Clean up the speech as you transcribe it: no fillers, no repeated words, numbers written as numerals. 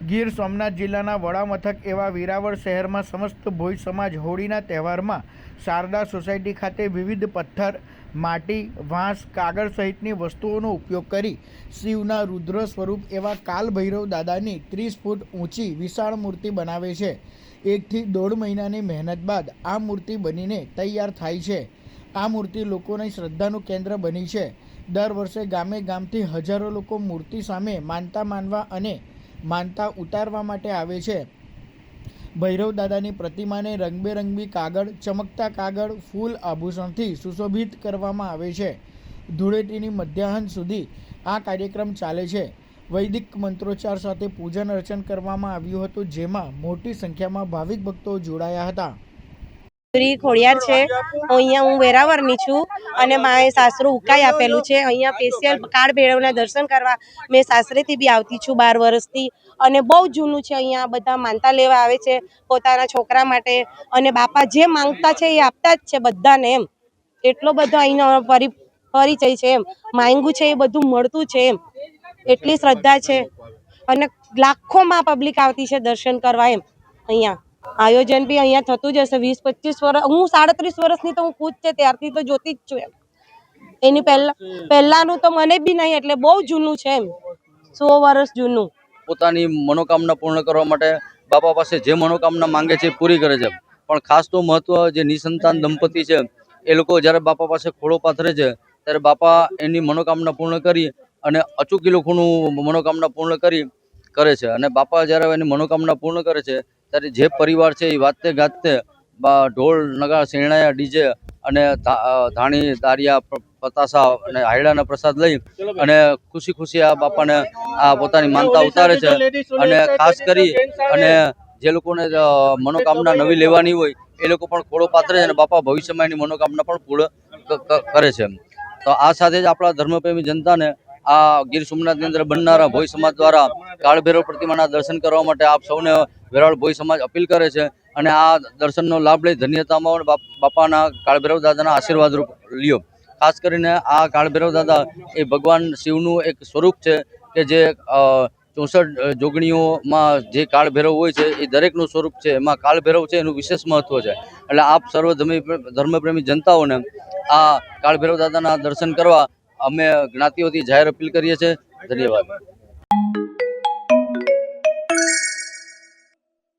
ગીર સોમનાથ જિલ્લાના વડામથક એવા વેરાવળ શહેરમાં સમસ્ત ભોઈ સમાજ હોળીના તહેવારમાં શારદા સોસાયટી ખાતે વિવિધ પથ્થર, માટી, વાંસ, કાગળ સહિતની વસ્તુઓનો ઉપયોગ કરી શિવના રુદ્ર સ્વરૂપ એવા કાલભૈરવ દાદાની 30 ફૂટ ઊંચી વિશાળ મૂર્તિ બનાવે છે। 1 થી 1.5 મહિનાની મહેનત બાદ આ મૂર્તિ બનીને તૈયાર થાય છે। આ મૂર્તિ લોકોની શ્રદ્ધાનું કેન્દ્ર બની છે। દર વર્ષે ગામે ગામથી હજારો લોકો મૂર્તિ સામે માનતા માનવા અને માનતા ઉતારવા માટે આવે છે। ભૈરવ દાદાની પ્રતિમાને રંગબેરંગી કાગળ, ચમકતા કાગળ, ફૂલ આભૂષણથી સુશોભિત કરવામાં આવે છે। ધૂળેટીની મધ્યાહન સુધી આ કાર્યક્રમ ચાલે છે। વૈદિક મંત્રોચ્ચાર સાથે પૂજન અર્ચન કરવામાં આવ્યું હતું, જેમાં મોટી સંખ્યામાં ભાવિક ભક્તો જોડાયા હતા। ખોડિયાર છે, અહીંયા હું વેરાવળની છું અને મારે સાસરું ઉકાઈ આપેલું છે। અહીંયા સ્પેશિયલ કાળભૈરવના દર્શન કરવા મેં સાસરેથી બી આવતી છું 12 વર્ષથી અને બહુ જૂનું છે। અહીંયા બધા માનતા લેવા આવે છે પોતાના છોકરા માટે અને બાપા જે માંગતા છે એ આપતા જ છે બધાને એમ। એટલો બધો અહીંનો પરિચય છે એમ, માંગ્યું છે એ બધું મળતું છે એમ, એટલી શ્રદ્ધા છે અને લાખોમાં પબ્લિક આવતી છે દર્શન કરવા એમ। અહીંયા આયોજન બી અહીંયા થતું જ હશે 20-25 વર્ષ, હું 37 વર્ષની તો હું ખુદ છે ત્યારથી તો જોતી જ છું એમ। એની પહેલાનું તો મને બી નહીં, એટલે બહુ જૂનું છે એમ, 100 વર્ષ જૂનું। પોતાની મનોકામના પૂર્ણ કરવા માટે બાપા પાસે જે મનોકામના માંગે છે એ પૂરી કરે છે। પણ ખાસ તો મહત્વ જે નિસંતાન દંપતી છે એ લોકો જ્યારે બાપા પાસે ખોળો પાથરે છે ત્યારે બાપા એની મનોકામના પૂર્ણ કરી અને અચૂક લોકોનું મનોકામના પૂર્ણ કરે છે। અને બાપા જ્યારે એની મનોકામના પૂર્ણ કરે છે ત્યારે જે પરિવાર છે એ વાતે ગાતે ઢોલ, નગારા, શેરણાયા, ડીજે અને ધાણી, દારિયા, પતાસા અને હાયડાના પ્રસાદ લઈ અને ખુશી ખુશી આ બાપાને આ પોતાની માનતા ઉતારે છે। અને ખાસ કરી અને જે લોકોને મનોકામના નવી લેવાની હોય એ લોકો પણ ખોળો પાથરે છે અને બાપા ભવિષ્યમાં એની મનોકામના પણ પૂર્ણ કરે છે। તો આ સાથે જ આપણા ધર્મપ્રેમી જનતાને આ ગીર સોમનાથની અંદર બનનારા ભોઈ સમાજ દ્વારા કાળભૈરવ પ્રતિમાના દર્શન કરવા માટે આપ સૌને વેરાવળ ભોઈ સમાજ અપીલ કરે છે અને આ દર્શનનો લાભ લઈ ધન્યતામાં બાપાના કાળભૈરવ દાદાના આશીર્વાદ રૂપ લ્યો। ખાસ કરીને આ કાળભૈરવ દાદા એ ભગવાન શિવનું એક સ્વરૂપ છે કે જે 64 જોગણીઓમાં જે કાળભૈરવ હોય છે એ દરેકનું સ્વરૂપ છે, એમાં કાળભૈરવ છે એનું વિશેષ મહત્વ છે। એટલે આપ સર્વ ધર્મપ્રેમી જનતાઓને આ કાળભૈરવ દાદાના દર્શન કરવા અમે જ્ઞાતિઓથી જાહેર અપીલ કરીએ છીએ। ધન્યવાદ।